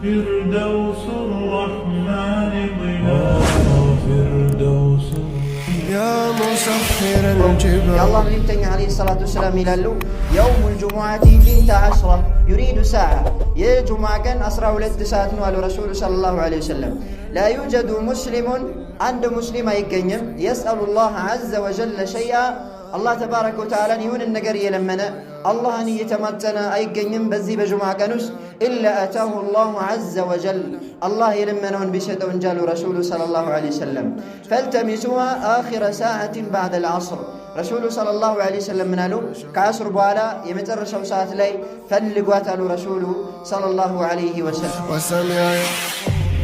فردوس الرحمن ظلال فردوس يا مسخر الجبال يا الله ملكتني عليه الصلاة والسلام يلالو يوم الجمعة 12 يريد ساعة يا جمعة كان أسرع ولد ساعة على رسول صلى الله عليه وسلم لا يوجد مسلم عند مسلم يقنم يسأل الله عز وجل شيئا الله تبارك وتعالى يون النجر يلمنا الله أن يتمتنا أي قنم بزي بجمعة كانوس إلا أتاه الله عز وجل الله يلمنون بشهد ونجال رسول صلى الله عليه وسلم فالتمسوها آخر ساعة بعد العصر رسول صلى الله عليه وسلم منالو كعصر بوالا يمترشوا ساعة لي فلقوات رسول صلى الله عليه وسلم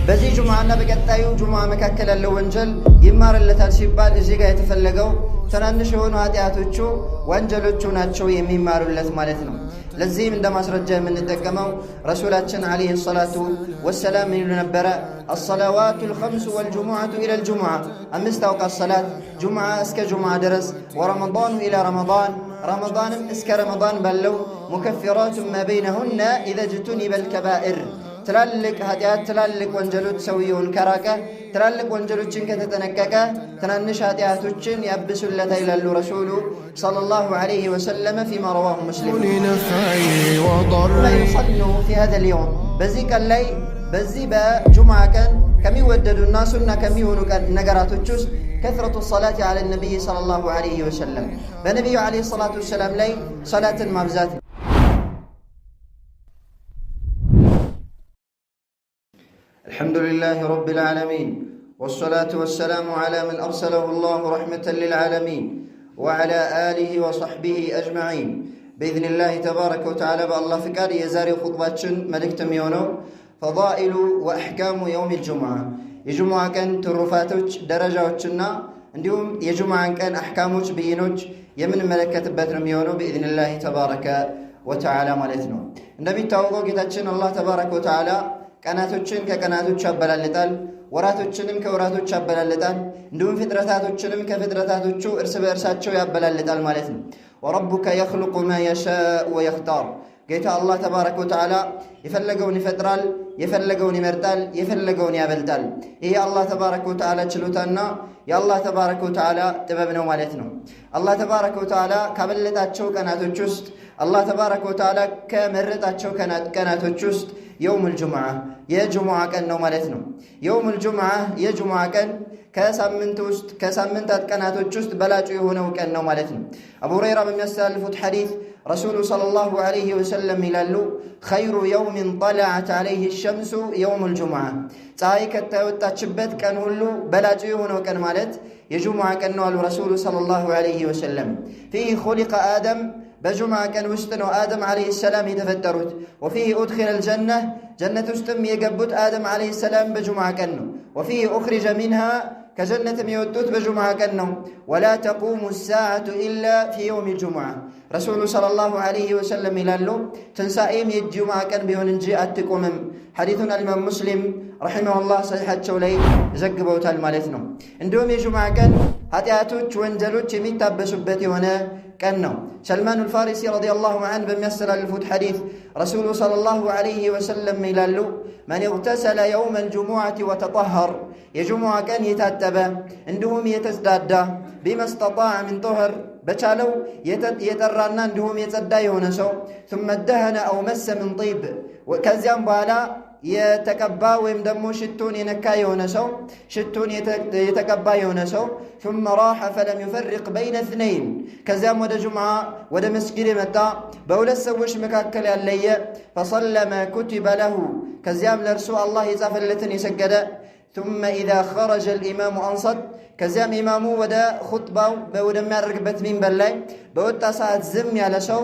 በዚህ ጁማዓና በቀጣዩ ጁማዓ መካከል ያለው ወንጀል ይማርለታል ሲባል እዚህ ጋር የተፈለገው ትናንሽ የሆኑ ኃጢአቶቹ ወንጀሎቹ ናቸው የሚማሩለት ማለት ነው። ለዚህም እንደ ማስረጃ የምንጠቀመው ረሱላችን አለይሂ ሰላቱ ወሰላም ይሉ ነበረ الصلوات الخمس والجمعة إلى الجمعة አምስት አውቃት ሰላት ጁማዓ እስከ ጁማዓ ድረስ ورمضان إلى رمضان رمضان እስከ ረመዳን ባለው مكفرات ما بينهن إذا اجتنب الكبائر ትላልቅ ኃጢአት ትላልቅ ወንጀሎች ሰውየውን ከራቀ ትላልቅ ወንጀሎችን ከተጠነቀቀ ትናንሽ ኃጢአቶችን ያብሱለታል ይላሉ ረሱሉ ሰለላሁ ዐለይሂ ወሰለም فيما رواه مسلم يصلوا في هذا اليوم በዚህ ቀን ላይ በዚህ በጁምዓ ቀን ከሚወደዱና ሱና ከሚሆኑ ነገራቶች ውስጥ كثرة الصلاة على النبي صلى الله عليه وسلم በነብዩ عليه الصلاة والسلام ላይ ሶላትን ማብዛት الحمد لله رب العالمين والصلاة والسلام على من أرسله الله رحمة للعالمين وعلى آله وصحبه أجمعين بإذن الله تبارك وتعالى بالله فكار يزاري خطباتشن ملك تميونو فضائل وأحكام يوم الجمعة يجمعة كان ترفاتوش درجاتشنا عندهم يجمعة كان أحكاموش بينوش يمن ملكة باتر ميونو بإذن الله تبارك وتعالى مالتنا النبي توقع كتاتشن الله تبارك وتعالى ቀናቶችን ከቀናቶች ያበላልጣል ወራቶችንም ከወራቶች ያበላልጣል እንዲሁም ፍጥረታቶችንም ከፍጥረታቶቹ እርስ በእርሳቸው ያበላልጣል ማለት ነው ወረቡከ يخلق ما يشاء ويختار ጌታ አላህ ተባረከ ወተዓላ የፈለገውን ይፈጥራል የፈለገውን ይመርጣል የፈለገውን ያበልጣል ይሄ አላህ ተባረከ ወተዓላ ችሎታና የአላህ ተባረከ ወተዓላ ጥበብ ነው ማለት ነው አላህ ተባረከ ወተዓላ ካበለጣቸው ቀናቶች ውስጥ አላህ ተባረከ ወተዓላ ከመረጣቸው ቀናቶች ውስጥ يوم الجمعة يا جمعة كان نو مالتنا يوم الجمعة يا جمعة كان كسامنتات كانت جست بلاجي هنا وكان نو مالتنا أبو هريرة من يستلفت حديث رسول صلى الله عليه وسلم يلالو خير يوم طلعت عليه الشمس يوم الجمعة تايك التوتشبت كان هلو بلاجي هنا وكان مالت يا جمعة كان نو الرسول صلى الله عليه وسلم فيه خلق آدم بجمعة كان وستن آدم عليه السلام يتفترت وفيه أدخل الجنة جنة وستم يقبت آدم عليه السلام بجمعة كانه وفيه أخرج منها كجنة ميوتوت بجمعة كانه ولا تقوم الساعة إلا في يوم الجمعة رسول صلى الله عليه وسلم يلالو تنسائم الجمعة كان بيوننجي أتكم حديثنا الإمام مسلم رحمه الله صحيحة شولي زقبوت المالثنو اندوم الجمعة كان هاتياتوش وانجلوش يميتابسبتي هنا كأنه سلمان الفارسي رضي الله عنه بميسر الفوت حديث رسول صلى الله عليه وسلم ميلالو من اغتسل يوم الجمعة وتطهر يجمع كان يتاتبا عندهم يتزداد بما استطاع من طهر بچالو يترانا عندهم يتزدى يونسو ثم ادهن أو مس من طيب وكذيان بالا يتكبا ويمدمو شتون ينكا يونسو شتون يتكبا يونسو ثم راح فلم يفرق بين اثنين كزام ود جمعة ود مسجد متى بولا سوش مكاكل اللي فصلى ما كتب له كزام لرسول الله يزافلتن يسجد ثم إذا خرج الإمام أنصت كزام إمامه ودا خطبة بودا ما ركبت من بلاي بودا ساعة زم على شو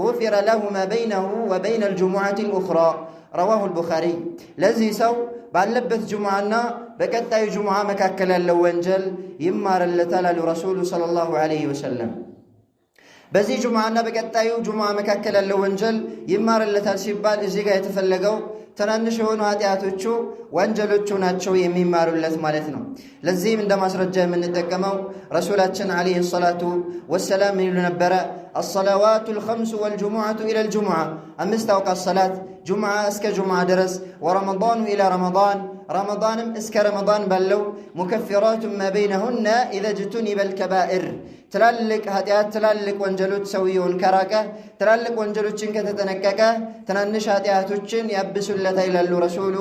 غفر له ما بينه وبين الجمعة الأخرى رواه البخاري لذي سو ባለበት ጁምዓና በቀጣዩ ጁምዓ መካከል ያለው ወንጀል ይማርለታል አሉ ረሱሉ ሰለላሁ ዐለይሂ ወሰለም በዚህ ጁምዓና በቀጣዩ ጁምዓ መካከል ያለው ወንጀል ይማርለታል ሲባል እዚህ ጋር የተፈለገው ትናንሽ የሆኑ ኃጢአቶቹ ወንጀሎቹ ናቸው የሚማሩለት ማለት ነው ለዚህም እንደ ማስረጃ የምንጠቀመው ረሱላችን አለይሂ ሰላቱ ወሰላም ይሉ ነበረ الصلوات الخمس والجمعة إلى الجمعة أمست أوقات الصلاة جمعة اسك جمعة درس ورمضان إلى رمضان رمضان اسك رمضان بلو مكفرات ما بينهن إذا اجتنب الكبائر ትላልቅ ኃጢአት ትላልቅ ወንጀሎች ሰውየውን ከራቀ ትላልቅ ወንጀሎችን ከተጠነቀቀ ትናንሽ ኃጢአቶችን ያብሱለታል ይላሉ ረሱሉ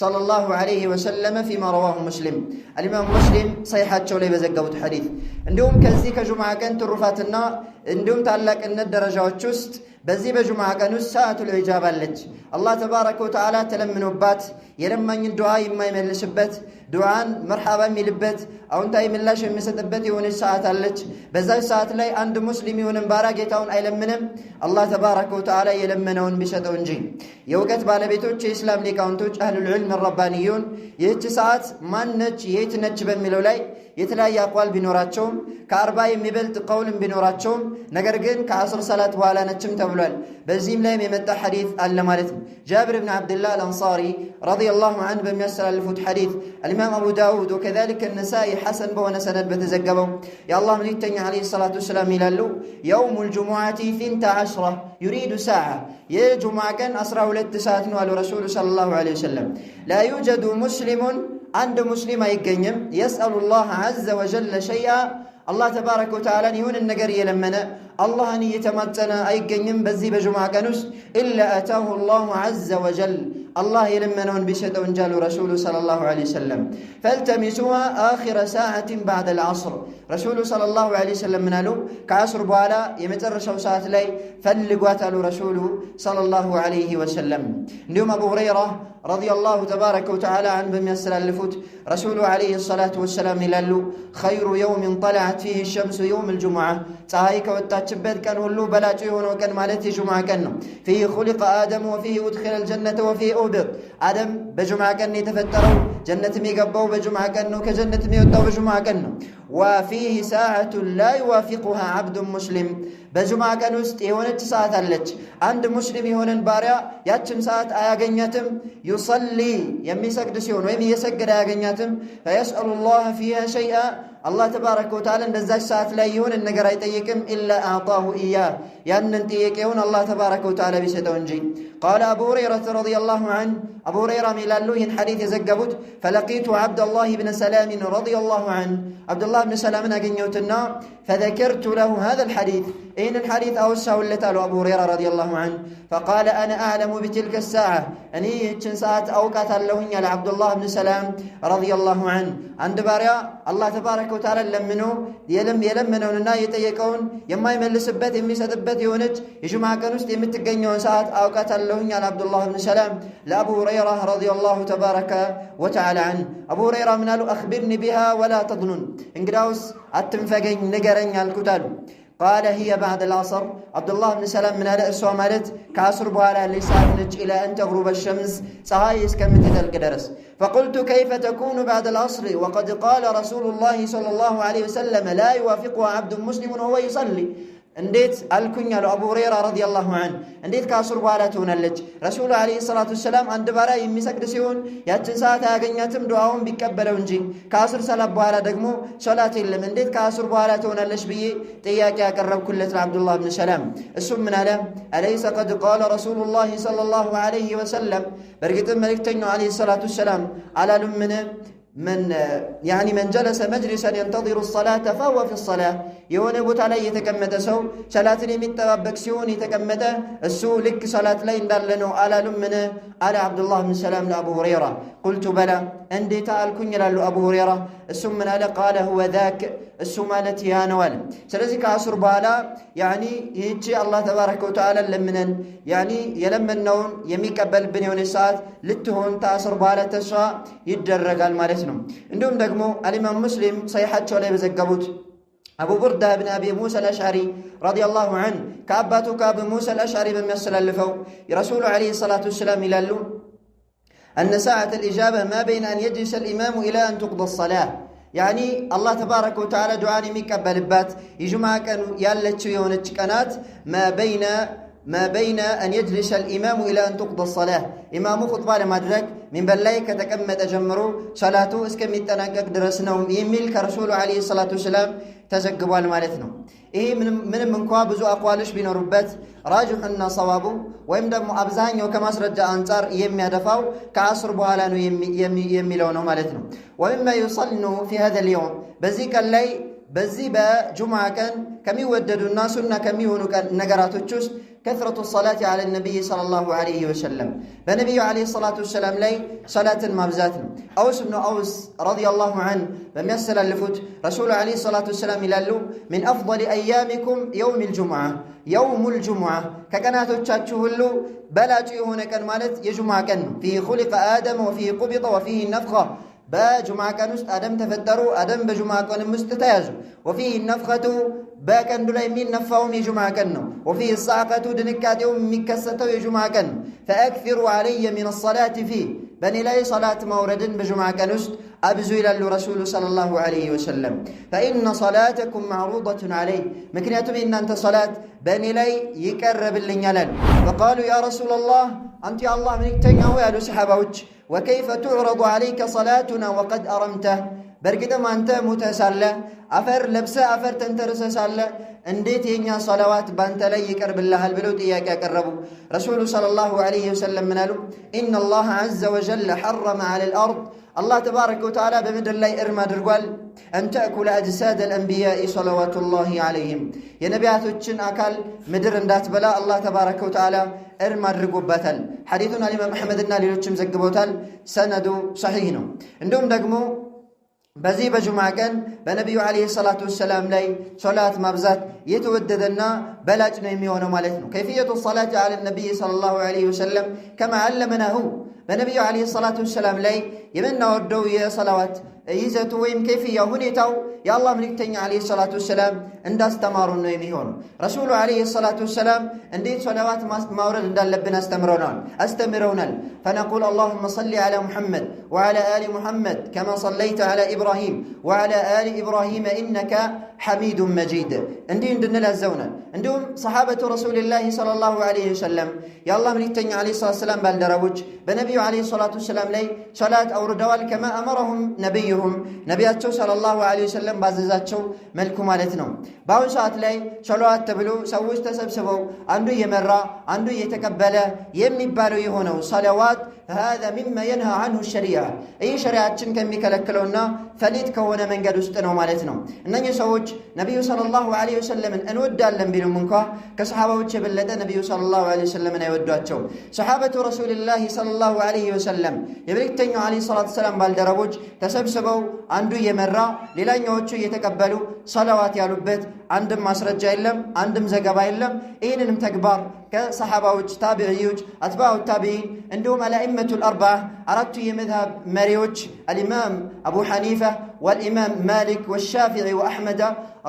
ሰለላሁ ዐለይሂ ወሰለም ፊማ ረዋሁ ሙስሊም አልኢማም ሙስሊም ሰሒሐቸው ላይ በዘገቡት ሐዲስ። እንዲሁም ከዚህ ከጁምዓ ቀን ትሩፋትና እንዲሁም ታላቅነት ደረጃዎች ውስጥ በዚህ በጁምዓ ቀን ውስጥ ሰዓቱል ኢጃባ አለች። አላህ ተባረከ ወተዓላ ተለምኖባት የለማኝን ዱዓ የማይመልስበት ዱዓን መርሐባ የሚልበት አዎንታዊ ምላሽ የሚሰጥበት የሆነች ሰዓት አለች። በዛች ሰዓት ላይ አንድ ሙስሊም የሆነን ባሪያ ጌታውን አይለምንም አላህ ተባረከ ወተዓላ የለመነውን ቢሰጠው እንጂ። የእውቀት ባለቤቶች የእስላም ሊቃውንቶች አህሉል ዒልም ረባንዩን ይህች ሰዓት ማነች የት ነች በሚለው ላይ የተለያየ አቋል ቢኖራቸውም ከ40 የሚበልጥ ቀውልም ቢኖራቸውም ነገር ግን ከአስር ሰላት በኋላ ነችም ተብሏል። በዚህም ላይም የመጣ ሐዲስ አለ ማለት ነው። ጃብር ብን ዓብድላህ አልአንሳሪ ረዲየላሁ ዐንሁ በሚያስተላልፉት ሐዲስ አልኢማም አቡ ዳውድ ወከዛሊከ ነሳኢ ሐሰን በሆነ ሰነድ በተዘገበው የአላህ መልእክተኛ ዐለይሂ ሰላቱ ወሰላም ይላሉ የውሙል ጁሙዓቲ ፊንተ ዐሽራ ዩሪዱ ሰዓ የጁሙዓ ቀን 12 ሰዓት ነው አሉ ረሱሉ ሰለላሁ ዐለይሂ ወሰለም። ላ ዩጀዱ ሙስሊሙን አንድ ሙስሊም አይገኝም የስአሉላህ ዐዘ ወጀለ ሸይአ አላህ ተባረከ ወተዓላን ይሁንን ነገር እየለመነ አላህን እየተማጸነ አይገኝም በዚህ በጁምዓ ቀን ውስጥ ኢላ አታሁ አላሁ ዐዘ ወጀል አላህ የለመነውን ቢሰጠው እንጂ አሉ ረሱሉ ሰለላሁ ዐለይሂ ወሰለም። ፈልተሚሱሃ አኺረ ሰዓትን በዕደል ዐስር ረሱሉ ሰለላሁ ዐለይሂ ወሰለም ምን አሉ? ከዐስር በኋላ የመጨረሻው ሰዓት ላይ ፈልጓት አሉ ረሱሉ ሰለላሁ ዐለይሂ ወሰለም። እንዲሁም አቡ ሁረይራ ረዲየላሁ ተባረከ ወተዓላ ዐንሁ በሚያስተላልፉት ረሱሉ ዐለይሂ ሰላቱ ወሰላም ይላሉ ኸይሩ የውሚን ጠለዐት ፊህ ሸምሱ የውሙል ጁሙዓ ፀሐይ ከወጣችበት ቀን ሁሉ በላጩ የሆነው ቀን ማለት የጁምዓ ቀን ነው። ፊህ ኹሊቀ አደም ወፊህ ኡድኺለል ጀነተ ወፊህ ኡብጥ አደም በጁምዓ ቀን የተፈጠረው ጀነትም የገባው በጁምዓ ቀን ነው፣ ከጀነትም የወጣው በጁምዓ ቀን ነው። ወፊህ ሰዓቱን ላ ዩዋፊቁሃ ዐብዱን ሙስሊም በጁምዓ ቀን ውስጥ የሆነች ሰዓት አለች አንድ ሙስሊም የሆነን ባሪያ ያችን ሰዓት አያገኛትም ዩሰሊ የሚሰግድ ሲሆን ወይም እየሰገደ አያገኛትም ፈየስአሉላህ ፊሃ ሸይአ አላህ ተባረከ ወተዓላ እንደዛች ሰዓት ላይ የሆነን ነገር አይጠይቅም ኢላ አዕጣሁ ኢያህ ያንን ጥያቄውን አላህ ተባረከ ወተዓላ ቢሰጠው እንጂ። ቃለ አቡ ሁረይረተ ረዲየላሁ ዐንሁ አቡ ሁረይራ ይላሉ ይህን ሐዲስ የዘገቡት ፈለቂቱ ዐብደላህ ብነ ሰላምን ረዲየላሁ ዐንሁ አብዱላህ ብን ሰላምን አገኘሁትና ፈዘከርቱ ለሁ ሃዘል ሐዲስ ይህንን ሐዲስ አወሳሁለት አሉ አቡ ሁረይራ ረዲየላሁ ዐንሁ። ፈቃለ አነ አዕለሙ ቢትልከ ሰዓ እኔ ይህችን ሰዓት አውቃታለሁኝ አለ አብዱላህ ብን ሰላም ረዲየላሁ ዐንሁ። አንድ ባሪያ አላህ ተባረከ ወተዓላ ለምኖ የለመነውንና የጠየቀውን የማይመልስበት የሚሰጥበት የሆነች የጁምዓ ቀን ውስጥ የምትገኘውን ሰዓት አውቃታለሁኝ አለ አብዱላህ ብን ሰላም ለአቡ ሁረይራ ረዲየላሁ ተባረከ ወተዓላ ዐንሁ። አቡ ሁረይራ ምን አሉ? አኽቢርኒ ቢሃ ወላ ተظኑን እንግዳውስ አትንፈገኝ ንገረኝ አልኩት አሉ። ቃለ ሂየ በዕደል ዐስር አብዱላህ ብን ሰላም ምን አለ? እሷ ማለት ከዐስር በኋላ ያለች ሰዓት ነች ኢላ አን ተግሩበ ሸምስ ፀሐይ እስከምትጠልቅ ድረስ። ፈቁልቱ ከይፈ ተኩኑ በዕደል ዐስር ወቀድ ቃለ ረሱሉላሂ ሰለላሁ ዐለይሂ ወሰለም ላ ዩዋፊቁሃ ዐብዱን ሙስሊሙን ወሁወ ዩሰሊ እንዴት አልኩኝ አሉ አቡ ሁረይራ ረዲየላሁ ዐንሁ። እንዴት ከዐስር በኋላ ትሆናለች? ረሱሉ ዐለይሂ ሰላቱ ወሰላም አንድ ባሪያ የሚሰግድ ሲሆን ያችን ሰዓት አያገኛትም ዱዓውን ቢቀበለው እንጂ ከዐስር ሰላት በኋላ ደግሞ ሶላት የለም። እንዴት ከዐስር በኋላ ትሆናለች ብዬ ጥያቄ ያቀረብኩለት ለአብዱላህ ብን ሰላም። እሱም ምን አለ? አለይሰ ቀድ ቃለ ረሱሉላሂ ሰለላሁ ዐለይሂ ወሰለም በእርግጥም መልእክተኛው ዐለይሂ ሰላቱ ወሰላም አላሉምን? من ጀለሰ መጅሊሰን የንተظሩ ሰላተ ፈሁወ ፊ ሰላህ የሆነ ቦታ ላይ የተቀመጠ ሰው ሰላትን የሚጠባበቅ ሲሆን የተቀመጠ እሱ ልክ ሰላት ላይ እንዳለ ነው አላሉምን? አለ አብዱላህ ብን ሰላም ለአቡ ሁረይራ። ቁልቱ በላ እንዴታ አልኩኝ ይላሉ አቡ ሁረይራ። እሱም ምን አለ? ቃለ ሁወ ዛክ እሱ ማለት ያ ነው አለ። ስለዚህ ከዐስር በኋላ ይህቺ አላህ ተባረከ ወተዓላ ለምነን የለመነውን የሚቀበልብን የሆነች ሰዓት ልትሆን ከዐስር በኋላ ተስፋ ይደረጋል ማለት ነው። እንዲሁም ደግሞ አልኢማም ሙስሊም ሰሒሐቸው ላይ በዘገቡት አቡ ቡርዳ ብን አቢ ሙሳ አልአሽዓሪ ረዲየላሁ ዐንሁ ከአባቱ ከአቡ ሙሳ አልአሽዓሪ በሚያስተላልፈው የረሱሉ ዐለይሂ ሰላቱ ወሰላም ይላሉ አነ ሰዓተ አልኢጃባ ማ በይነ አን የጅሊሰ አልኢማሙ ኢላ አን ቱቅዳ ሰላህ አላህ ተባረከ ወተዓላ ዱዓን የሚቀበልባት የጁምዓ ቀን ያለችው የሆነች ቀናት ማ በይነ አን የጅሊሰ አልኢማሙ ኢላ አን ቱቅዳ ሰላህ ኢማሙ ኹጥባ ለማድረግ ሚንበር ላይ ከተቀመጠ ጀምሮ ሰላቱ እስከሚጠናቀቅ ድረስ ነው የሚል ከረሱሉ ዐለይሂ ሰላቱ ወሰላም ተዘግቧል ማለት ነው። ይሄ ምንም እንኳ ብዙ አቋሎች ቢኖሩበት ራጅሑና ሰዋቡ ወይም ደግሞ አብዛኛው ከማስረጃ አንጻር የሚያደፋው ከአስር በኋላ ነው የሚለው ነው ማለት ነው። ወሚማ ዩሰኑ ፊ هذا اليوم በዚህ ቀን ላይ በዚህ በጁምዓ ቀን ከሚወደዱና ሱና ከሚሆኑ ነገራቶች ውስጥ ከثرة الصلاة على النبي صلى الله عليه وسلم በነቢዩ عليه الصلاة والسلام ላይ ሰላትን ማብዛት ነው። አውስ ብኑ አውስ رضي الله عنه በሚያስተላልፉት ረሱሉ عليه الصلاة والسلام ይላሉ من أفضل أيامكم يوم الجمعة يوم الجمعة ከቀናቶቻችሁ ሁሉ በላጩ የሆነ ቀን ማለት የጁምዓ ቀን ነው። فيه خلق آدم وفيه قبض وفيه نفخة በጁምዓ ቀን ውስጥ አደም ተፈጠሩ፣ አደም በጁምዓ ቀን ውስጥ ተያዙ። وفيه النفخة በቀንዱ ላይ የሚነፋውም የጁምዓ ቀን ነው። وفيه الصعقة ድንጋጤውም የሚከሰተው የጁምዓ ቀን ነው። فأكثروا علي من الصلاة فيه በእኔ ላይ ሰላት ማውረድን በጁምዓ ቀን ውስጥ አብዙ ይላሉ ረሱሉ ሰለላሁ ዐለይሂ ወሰለም። فإن صلاتكم معروضة علي ምክንያቱም የእናንተ ሰላት በእኔ ላይ ይቀርብልኛል አሉ። فقالوا يا رسول الله አንተ የአላህ መልእክተኛ ሆይ ያሉ ሰሓባዎች وكيف تعرض عليك صلاتنا وقد أرمته በእርግጥም አንተ ሙተህ ሳለ አፈር ለብሰህ አፈር ተንተርሰህ ሳለ እንዴት የኛ ሰላዋት ባንተ ላይ ይቀርብልሃል ብለው ጥያቄ ያቀረቡ። ረሱሉ ሰለላሁ ዐለይሂ ወሰለም ምን አሉ? إن الله عز وجل حرم على الأرض አላህ ተባረከ ወተዓላ በምድር ላይ እርም አድርጓል أن تأكل أجساد الأنبياء صلوات الله عليهم የነቢያቶችን አካል ምድር እንዳትበላ አላህ ተባረከ ወተዓላ እርም አድርጎባታል። ሐዲሱን ኢማም አሕመድና ሌሎችም ዘግበውታል። ሰነዱ ሰሒህ ነው። እንዲሁም ደግሞ በዚህ በጁምዓ ቀን በነቢዩ ዓለይሂ ሰላቱ ወሰላም ላይ ሶላት ማብዛት የተወደደና በላጭ ነው የሚሆነው ማለት ነው። ከይፍየቱ ሰላቲ ዐለ ነቢይ ሰለላሁ ዐለይሂ ወሰለም ከማ ዐለመናሁ በነቢዩ ዓለይሂ ሰላቱ ወሰላም ላይ የምናወርደው የሰላዋት ይዘቱ ወይም ከይፍያ ሁኔታው የአላህ መልእክተኛ ዓለይሂ ሰላቱ ወሰላም እንዳስተማሩን ነው የሚሆነው። ረሱሉ ዓለይሂ ሰላቱ ወሰላም እንዴት ሰላዋት ማውረድ እንዳለብን አስተምረውናል። ፈነቁል አላሁመ ሰሊ ዐላ ሙሐመድ ወዐላ አሊ ሙሐመድ ከማ ሰለይተ ዐላ ኢብራሂም ወዐላ አሊ ኢብራሂም ኢነከ ሐሚዱን መጂድ እንዲህ እንድንል አዘውናል። እንዲሁም ሰሓበቱ ረሱሊላሂ ሰለላሁ ዐለይሂ ወሰለም የአላህ መልእክተኛ ዓለይሂ ሰላቱ ወሰላም ባልደረቦች በነቢዩ ዓለይሂ ሰላቱ ወሰላም ላይ ሰላት አውርደዋል። ከማ አመረሁም ነቢዩሁም ነቢያቸው ሰለላሁ ዐለይሂ ወሰለም ባዘዛቸው መልኩ ማለት ነው። በአሁኑ ሰዓት ላይ ሰለዋት ተብሎ ሰዎች ተሰብስበው አንዱ እየመራ አንዱ እየተቀበለ የሚባለው የሆነው ሰለዋት هذا مما ينهى عنه الشريعة ይህ ሸሪዓችን ከሚከለክለውና ፈሊጥ ከሆነ መንገድ ውስጥ ነው ማለት ነው። እነኚህ ሰዎች ነቢዩ ሰለላሁ ዐለይሂ ወሰለምን እንወዳለን ቢሉም እንኳ ከሰሓባዎች የበለጠ ነቢዩ ሰለላሁ ዐለይሂ ወሰለምን አይወዷቸው። ሰሓበቱ ረሱሊላሂ ሰለላሁ ዐለይሂ ወሰለም የመልእክተኛው ዐለይሂ ሰላቱ ወሰላም ባልደረቦች ተሰብስበው አንዱ እየመራ ሌላኛዎቹ እየተቀበሉ ሰለዋት ያሉበት አንድም ማስረጃ የለም፣ አንድም ዘገባ የለም። ይህንንም ተግባር ከሰሓባዎች ታቢዕዮች፣ አትባዑ ታቢዒን እንዲሁም አልአኢመቱል አርባዓ አራቱ የመዝሀብ መሪዎች አልኢማም አቡ ሐኒፋ ወልኢማም ማሊክ ወሻፊዒ ወአሕመድ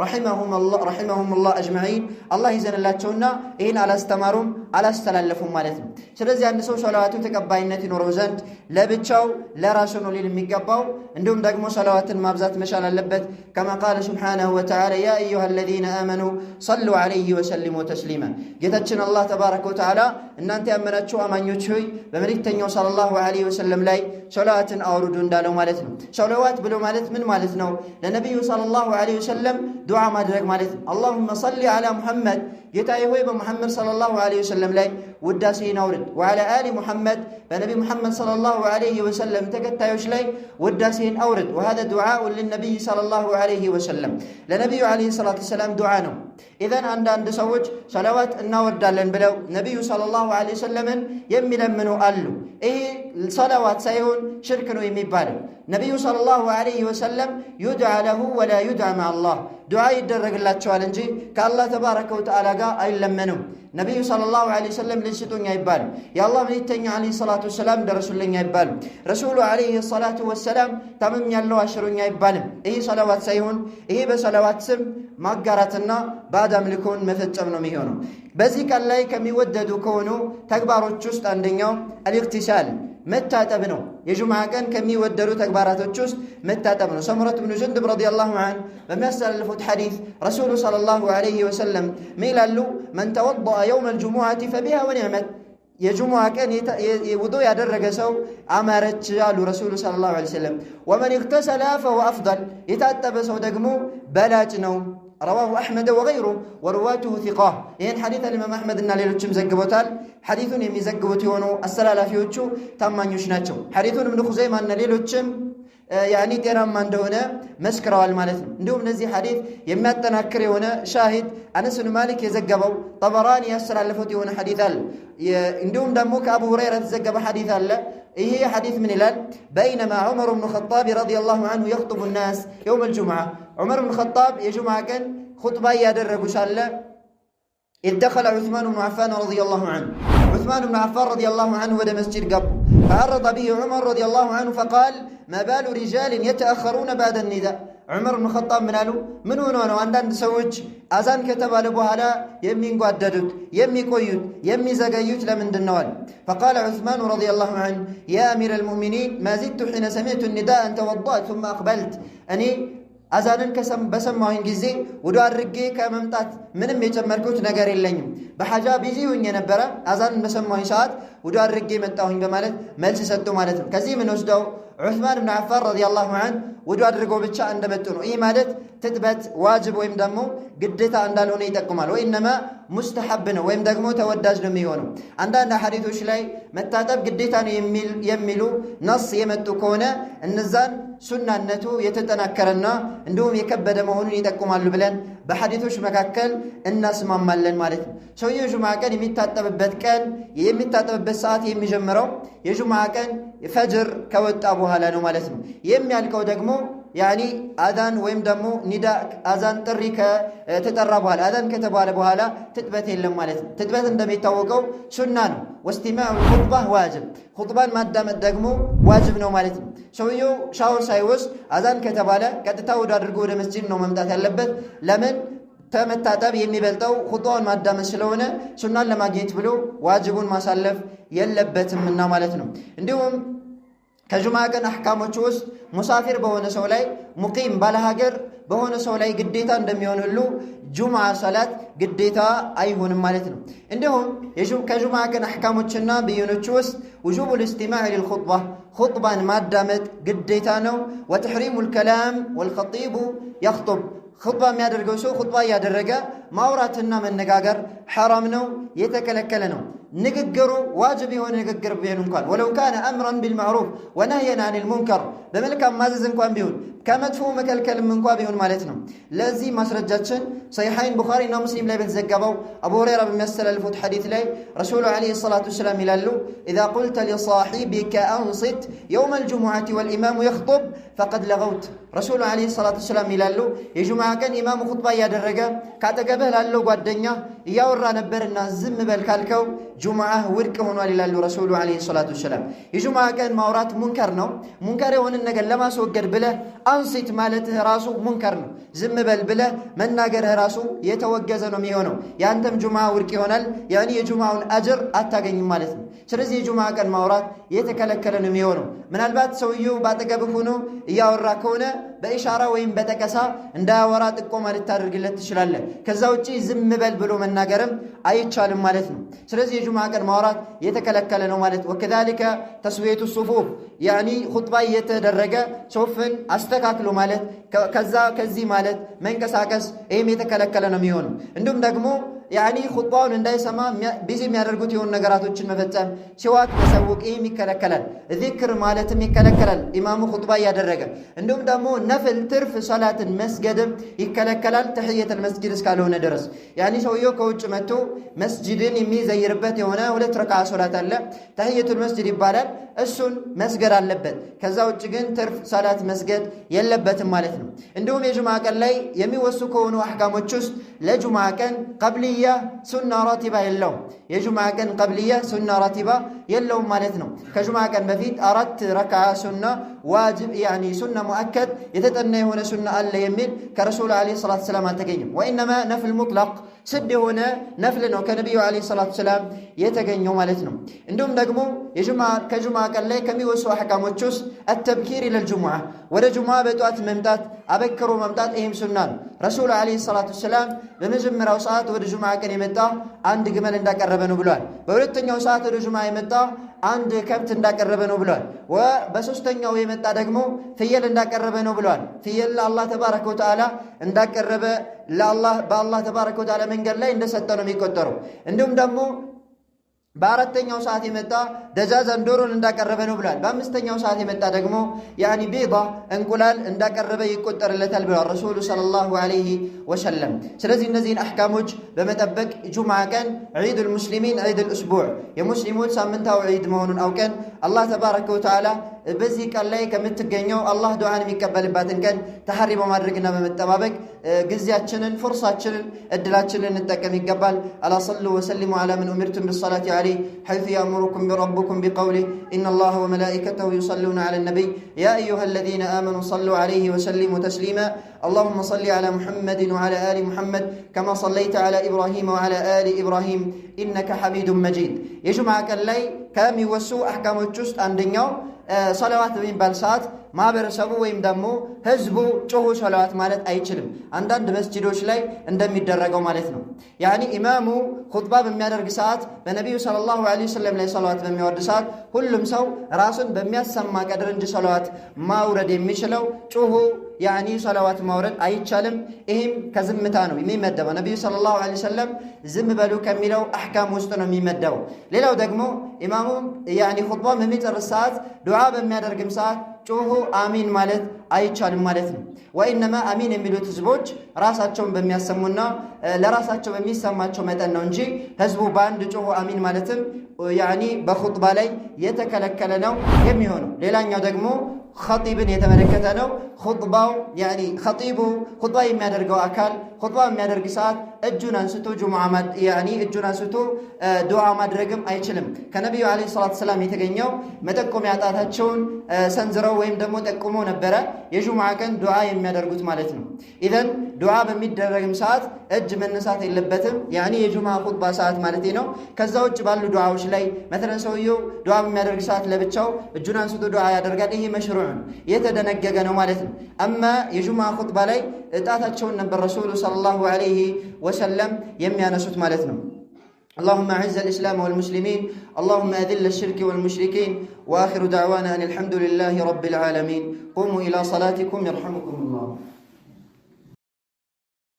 ረሒመሁሙላህ አጅመዒን አላህ ይዘንላቸውና ይህን አላስተማሩም አላስተላለፉም ማለት ነው። ስለዚህ አንድ ሰው ሰላዋቱ ተቀባይነት ይኖረው ዘንድ ለብቻው ለራሱ ነው ሊል የሚገባው። እንዲሁም ደግሞ ሰላዋትን ማብዛት መቻል አለበት። ከማ ቃለ ሱብሓነሁ ወተዓላ ያ አዩሃ አለዚነ አመኑ ሰሉ ዐለይሂ ወሰሊሙ ተስሊማ ጌታችን አላህ ተባረከ ወተዓላ እናንተ ያመናችሁ አማኞች ሆይ በመልእክተኛው ሰለላሁ ዐለይሂ ወሰለም ላይ ሰላዋትን አውርዱ እንዳለው ማለት ነው። ሰላዋት ብሎ ማለት ምን ማለት ነው? ለነቢዩ ሰለላሁ ዐለይሂ ወሰለም ዱዓ ማድረግ ማለት ነው። አላሁመ ሰሊ ዐላ ሙሐመድ ጌታዬ ሆይ በሙሐመድ ሰለላሁ ዐለይሂ ወሰለም ላይ ውዳሴን አውርድ። ወዐላ አሊ ሙሐመድ በነቢ ሙሐመድ ሰለላሁ ዐለይሂ ወሰለም ተከታዮች ላይ ውዳሴን አውርድ። ወሃዛ ዱዓኡን ሊነቢይ ሰለላሁ ዐለይሂ ወሰለም ለነቢዩ ዐለይሂ ሰላቱ ወሰላም ዱዓ ነው። ኢዘን አንዳንድ ሰዎች ሰላዋት እናወርዳለን ብለው ነቢዩ ሰለላሁ ዐለይሂ ወሰለምን የሚለምኑ አሉ። ይሄ ሰላዋት ሳይሆን ሽርክ ነው የሚባለው። ነቢዩ ሰለላሁ ዐለይሂ ወሰለም ዩድዓ ለሁ ወላ ዩድዓ መዐ አላህ ዱዓ ይደረግላቸዋል እንጂ ከአላህ ተባረከ ወተዓላ ጋር አይለመኑም። ነቢዩ ሰለላሁ ዐለይሂ ወሰለም ልጅ ስጡኝ አይባልም። የአላህ መልእክተኛ ዐለይሂ ሰላቱ ወሰላም ደረሱልኝ አይባልም። ረሱሉ ዐለይሂ ሰላቱ ወሰላም ታመም ያለው አሽሩኝ አይባልም። ይህ ሰላዋት ሳይሆን ይሄ በሰላዋት ስም ማጋራትና ባዕድ አምልኮን መፈጸም ነው የሚሆነው። በዚህ ቀን ላይ ከሚወደዱ ከሆኑ ተግባሮች ውስጥ አንደኛው አልኢግቲሳል መታጠብ ነው። የጁምዓ ቀን ከሚወደዱ ተግባራቶች ውስጥ መታጠብ ነው። ሰምረት ብኑ ጁንዱብ ረዲየላሁ ዐንሁ በሚያስተላልፉት ሐዲስ ረሱሉ ሰለላሁ ዐለይሂ ወሰለም ምን ይላሉ? መን ተወደአ የውመል ጁሙዓቲ ፈቢሃ ወኒዕመት የጁሙዓ ቀን ውዱእ ያደረገ ሰው አማረች አሉ ረሱሉ ሰለላሁ ዐለይሂ ወሰለም። ወመን እግተሰለ ፈሁወ አፍደል የታጠበ ሰው ደግሞ በላጭ ነው። ረዋሁ አሕመድ ወገይሩ ወሩዋቱሁ ሲቃህ። ይህን ሐዲት አልኢማም አሕመድና ሌሎችም ዘግቦታል። ሐዲቱን የሚዘግቡት የሆኑ አስተላላፊዎቹ ታማኞች ናቸው። ሐዲቱን እብኑ ኹዘይማና ሌሎችም ጤናማ እንደሆነ መስክረዋል ማለት ነው። እንዲሁም እነዚህ ሐዲት የሚያጠናክር የሆነ ሻሂድ አነስ ብን ማሊክ የዘገበው ጠበራኒ ያስተላለፉት የሆነ ሐዲት አለ። እንዲሁም ደግሞ ከአቡ ሁረይራ የተዘገበ ሐዲት አለ። ይሄ ሐዲት ምን ይላል? በይነማ ዑመር ብኑ ኸጣብ ረዲየላሁ ዐንሁ የኽጡቡ ናስ የውመል ጁምዓ። ዑመር ብኑ ኸጣብ የጁምዓ ቀን ኹጥባ እያደረጉ ሳለ ኢዝ ደኸለ ዑስማን ብኑ ዓፋን ረዲየላሁ ዐንሁ ዑስማን ብኑ ዓፋን ረዲየላሁ ዐንሁ ወደ መስጂድ ገቡ። ፈዐረض ቢሂ ዑመር ረዲየላሁ ዐንሁ ፈቃል ማ ባሉ ሪጃልን የተአኸሩነ ባዕደ ኒዳእ። ዑመር ብኑ ኸጣብ ምን አሉ? ምን ሆኖ ነው አንዳንድ ሰዎች አዛን ከተባለ በኋላ የሚንጓደዱት፣ የሚቆዩት፣ የሚዘገዩት ለምንድን ነው አሉ። ፈቃለ ዑስማን ረዲየላሁ ዐንሁ ያ አሚረል ሙእሚኒን ማ ዚድቱ ሒነ ሰሚዕቱ ኒዳእ አን ተወደእቱ ሱመ አቅበልት። እኔ አዛንን በሰማሁኝ ጊዜ ውዱእ አድርጌ ከመምጣት ምንም የጨመርኩት ነገር የለኝም። በሐጃ ቢዚ ሆኜ ነበረ። አዛንን በሰማሁኝ ሰዓት ውዱእ አድርጌ መጣሁኝ በማለት መልስ ሰጡ ማለት ነው። ከዚህ ምን ወስደው ዑስማን ብን ዓፋን ረዲየላሁ ዐንሁ ውዱእ አድርገው ብቻ እንደመጡ ነው። ይህ ማለት ትጥበት ዋጅብ ወይም ደግሞ ግዴታ እንዳልሆነ ይጠቁማል። ወኢነማ ሙስተሐብ ነው ወይም ደግሞ ተወዳጅ ነው የሚሆነው። አንዳንድ ሐዲቶች ላይ መታጠብ ግዴታ ነው የሚሉ ነስ የመጡ ከሆነ እነዛን ሱናነቱ የተጠናከረና እንዲሁም የከበደ መሆኑን ይጠቁማሉ ብለን በሐዲቶች መካከል እናስማማለን ማለት ነው። ሰውየው ጁምዓ ቀን የሚታጠብበት ሰዓት የሚጀምረው የጁምዓ ቀን ፈጅር ከወጣ በኋላ ነው ማለት ነው። የሚያልቀው ደግሞ አዛን ወይም ደግሞ ኒዳ አዛን ጥሪ ከተጠራ በኋላ አዛን ከተባለ በኋላ ትጥበት የለም ማለት ነው። ትጥበት እንደሚታወቀው ሱና ነው። ወስቲማዑ ኹጥባ ዋጅብ፣ ኹጥባን ማዳመጥ ደግሞ ዋጅብ ነው ማለት ነው። ሰውየው ሻወር ሳይወስድ አዛን ከተባለ ቀጥታ ውዱእ አድርጎ ወደ መስጂድ ነው መምጣት ያለበት። ለምን? ከመታጠብ የሚበልጠው ኹጥባውን ማዳመጥ ስለሆነ ሱናን ለማግኘት ብሎ ዋጅቡን ማሳለፍ የለበትምና ማለት ነው። እንዲሁም ከጁምዓ ቀን አሕካሞች ውስጥ ሙሳፊር በሆነ ሰው ላይ ሙቂም ባለሀገር በሆነ ሰው ላይ ግዴታ እንደሚሆን ሁሉ ጁምዓ ሰላት ግዴታ አይሆንም ማለት ነው። እንዲሁም ከጁምዓ ቀን አሕካሞችና ብይኖች ውስጥ ውጁቡል ኢስቲማዕ ሊልኹጥባ ኹጥባን ማዳመጥ ግዴታ ነው። ወተሕሪሙል ከላም ወልኸጢቡ የኽጡብ ኹጥባ የሚያደርገው ሰው ኹጥባ እያደረገ ማውራትና መነጋገር ሐራም ነው፣ የተከለከለ ነው። ንግግሩ ዋጅብ የሆነ ንግግር ቢሆን እንኳን ወለው ካነ አምረን ቢልማዕሩፍ ወነህየን አኒል ሙንከር በመልካም ማዘዝ እንኳን ቢሆን ከመጥፎ መከልከልም እንኳ ቢሆን ማለት ነው። ለዚህ ማስረጃችን ሰሒሐይን ቡኻሪና ሙስሊም ላይ በተዘገበው አቡ ሁረይራ በሚያስተላልፉት ሐዲት ላይ ረሱሉ ዓለይሂ ሰላቱ ወሰላም ይላሉ ኢዛ ቁልተ ሊሳሒቢከ አንሲት የውመል ጁሙዓቲ ወልኢማሙ የኽጡብ ፈቀድ ለገውት። ረሱሉ ዓለይሂ ሰላቱ ወሰላም ይላሉ የጁምዓ ቀን ኢማሙ ኹጥባ እያደረገ ካጠገብህ ላለው ጓደኛ እያወራ ነበርና ዝም በል ካልከው ጁምዓህ ውድቅ ሆኗል ይላሉ ረሱሉ ዓለይሂ ሰላቱ ወሰላም። የጁምዓ ቀን ማውራት ሙንከር ነው። ሙንከር የሆንን ነገር ለማስወገድ ብለህ አንሲት ማለትህ ራሱ ሙንከር ነው። ዝም በል ብለህ መናገርህ ራሱ የተወገዘ ነው የሚሆነው። የአንተም ጁምዓ ውድቅ ይሆናል። የጁምዓውን አጅር አታገኝም ማለት ነው። ስለዚህ የጁምዓ ቀን ማውራት የተከለከለ ነው የሚሆነው። ምናልባት ሰውየው ባጠገብህ ሆኖ እያወራ ከሆነ በኢሻራ ወይም በጠቀሳ እንዳያወራ ጥቆማ ልታደርግለት ትችላለህ። ከዛ ውጪ ዝም በል ብሎ መናገርም አይቻልም ማለት ነው። ስለዚህ የጁምዓ ቀን ማውራት የተከለከለ ነው ማለት ወከዛሊከ ተስዊየቱ ሱፉፍ ኹጥባ እየተደረገ ሶፍን አስተካክሎ ማለት ከዚህ ማለት መንቀሳቀስ ይህም የተከለከለ ነው የሚሆነው። እንዲሁም ደግሞ ኹጥባውን እንዳይሰማ ቢዚ የሚያደርጉት የሆኑ ነገራቶችን መፈጸም፣ ሲዋክ መሰውቅ ይህም ይከለከላል። ዚክር ማለትም ይከለከላል ኢማሙ ኹጥባ እያደረገ። እንዲሁም ደግሞ ነፍል ትርፍ ሰላትን መስገድም ይከለከላል ተሕየተል መስጂድ እስካልሆነ ድረስ። ሰውየው ከውጭ መጥቶ መስጂድን የሚዘይርበት የሆነ 2 ረክዓ ሶላት አለ፣ ተሕየቱል መስጂድ ይባላል። እሱን መስገድ አለበት። ከዛ ውጭ ግን ትርፍ ሰላት መስገድ የለበትም ማለት ነው። እንዲሁም የጁምዓ ቀን ላይ የሚወሱ ከሆኑ አሕካሞች ውስጥ ለጁምዓ ቀን ቀብልያ ሱና ራቲባ የለውም። የጁምዓ ቀን ቀብልያ ሱና ራቲባ የለውም ማለት ነው። ከጁምዓ ቀን በፊት 4 ረክዓ ሱና ዋጅብ ያኒ ሱና ሙአከድ የተጠና የሆነ ሱና አለ የሚል ከረሱል አለይሂ ሰላቱ ሰላም አልተገኘም። ወኢነማ ነፍል ሙጥለቅ ስድ የሆነ ነፍል ነው ከነቢዩ አለይሂ ሰላቱ ሰላም የተገኘው ማለት ነው። እንዲሁም ደግሞ ከጁምዓ ቀን ላይ ከሚወሱ አሕካሞች ውስጥ አተብኪር ኢለል ጁምዓ ወደ ጁምዓ በጠዋት መምጣት አበክሮ መምጣት ይህም ሱና ነው። ረሱል አለይሂ ሰላቱ ሰላም በመጀመሪያው ሰዓት ወደ ጁምዓ ቀን የመጣ አንድ ግመል እንዳቀረበ ነው ብሏል። በሁለተኛው ሰዓት ወደ ጁምዓ የመጣ አንድ ከብት እንዳቀረበ ነው ብሏል። በሶስተኛው የመጣ ደግሞ ፍየል እንዳቀረበ ነው ብሏል። ፍየል ለአላህ ተባረከ ወተዓላ እንዳቀረበ በአላህ ተባረከ ወተዓላ መንገድ ላይ እንደሰጠ ነው የሚቆጠረው። እንዲሁም ደግሞ በአራተኛው ሰዓት የመጣ ደጃዛን ዶሮን እንዳቀረበ ነው ብሏል። በአምስተኛው ሰዓት የመጣ ደግሞ ያኒ ቢዳ እንቁላል እንዳቀረበ ይቆጠርለታል ብሏል ረሱሉ ሰለላሁ ዐለይሂ ወሰለም። ስለዚህ እነዚህን አሕካሞች በመጠበቅ ጁምዓ ቀን ዒዱል ሙስሊሚን ዒዱል እስቡዕ የሙስሊሞች ሳምንታዊ ዒድ መሆኑን አውቀን አላህ ተባረከ ወተዓላ በዚህ ቀን ላይ ከምትገኘው አላህ ዱዓን የሚቀበልባትን ቀን ተሐሪ በማድረግና በመጠባበቅ ጊዜያችንን ፍርሳችንን እድላችንን እንጠቀም ይገባል። አላ ሰሉ ወሰሊሙ ዐላ መን ኡሚርቱም ቢሰላቲ ዐለይሂ ሐይሱ ያእሙሩኩም ረቡኩም ቢቀውሊሂ ኢነላሀ ወመላኢከተሁ ዩሰሉነ ዐለ ነቢይ ያ አዩሃ አለዚነ አመኑ ሰሉ ዐለይሂ ወሰሊሙ ተስሊማ اللهم صل على محمد وعلى آل محمد كما صليت على إبراهيم وعلى آل إبراهيم إنك حميد مجيد يجمع كاللي كام يوسو أحكام الجست عندنا صلوات በሚባል ሰዓት ማህበረሰቡ ወይም ደግሞ ህዝቡ ጮሁ ሰላዋት ማለት አይችልም። አንዳንድ መስጂዶች ላይ እንደሚደረገው ማለት ነው። ያኒ ኢማሙ ኹጥባ በሚያደርግ ሰዓት በነቢዩ ሰለላሁ ዐለይሂ ወሰለም ላይ ሰላዋት በሚያወርድ ሰዓት ሁሉም ሰው ራሱን በሚያሰማ ቀድር እንጂ ሰላዋት ማውረድ የሚችለው ጮሁ ያኒ ሰላዋት ማውረድ አይቻልም። ይህም ከዝምታ ነው የሚመደበው። ነቢዩ ሰለላሁ ዐለይሂ ወሰለም ዝም በሉ ከሚለው አሕካም ውስጥ ነው የሚመደበው። ሌላው ደግሞ ኢማሙ ያኒ ኹጥባ በሚጨርስ ሰዓት ዱዓ በሚያደርግም ሰዓት ጮሁ አሚን ማለት አይቻልም ማለት ነው። ወኢነማ አሚን የሚሉት ህዝቦች ራሳቸውን በሚያሰሙና ለራሳቸው በሚሰማቸው መጠን ነው እንጂ ህዝቡ በአንድ ጮሁ አሚን ማለትም ያኒ በኹጥባ ላይ የተከለከለ ነው የሚሆነው። ሌላኛው ደግሞ ኸጢብን የተመለከተ ነው። ኹጥባው ያኒ ኸጢቡ ኹጥባ የሚያደርገው አካል ኹጥባ የሚያደርግ ሰዓት እጁን አንስቶ እጁን አንስቶ ዱዓ ማድረግም አይችልም። ከነቢዩ አለይሂ ሰላቱ ሰላም የተገኘው መጠቆሚያ ጣታቸውን ሰንዝረው ወይም ደግሞ ጠቁመው ነበረ የጁምዓ ቀን ዱዓ የሚያደርጉት ማለት ነው። ኢዘን ዱዓ በሚደረግም ሰዓት እጅ መነሳት የለበትም። ያኒ የጁምዓ ኹጥባ ሰዓት ማለት ነው። ከዛ ውጭ ባሉ ዱዓዎች ላይ መተለን ሰውየው ዱዓ በሚያደርግ ሰዓት ለብቻው እጁን አንስቶ ዱዓ ያደርጋል። ይሄ መሽሩዕ የተደነገገ ነው ማለት ነው። አማ የጁምዓ ኹጥባ ላይ ጣታቸውን ነበር ረሱሉ ሰለላሁ ዐለይሂ ወሰለም የሚያነሱት ማለት ነው። اللهم أعز الإسلام والمسلمين اللهم أذل الشرك والمشركين وآخر دعوانا أن الحمد لله رب العالمين قوموا إلى صلاتكم يرحمكم الله.